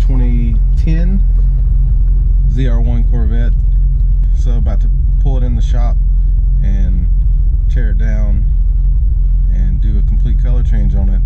2010 ZR1 Corvette. So about to pull it in the shop and tear it down and do a complete color change on it.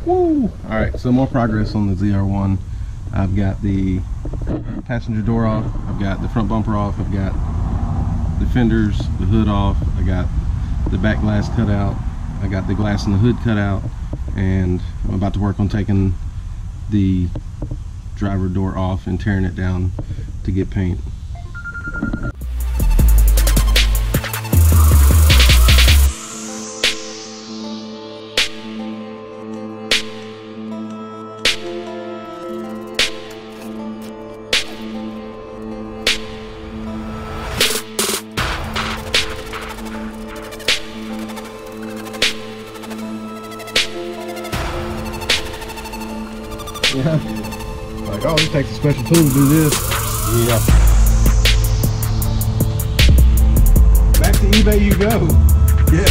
Woo! Alright, so more progress on the ZR1. I've got the passenger door off, I've got the front bumper off, I've got the fenders, the hood off, I got the back glass cut out, I got the glass in the hood cut out, and I'm about to work on taking the driver door off and tearing it down to get paint. Yeah. Like, oh, it takes a special tool to do this. Yeah. Back to eBay you go. Yeah.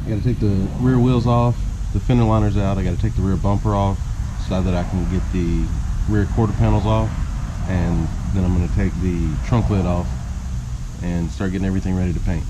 I gotta take the rear wheels off, the fender liners out. I gotta take the rear bumper off so that I can get the rear quarter panels off. And then I'm going to take the trunk lid off and start getting everything ready to paint.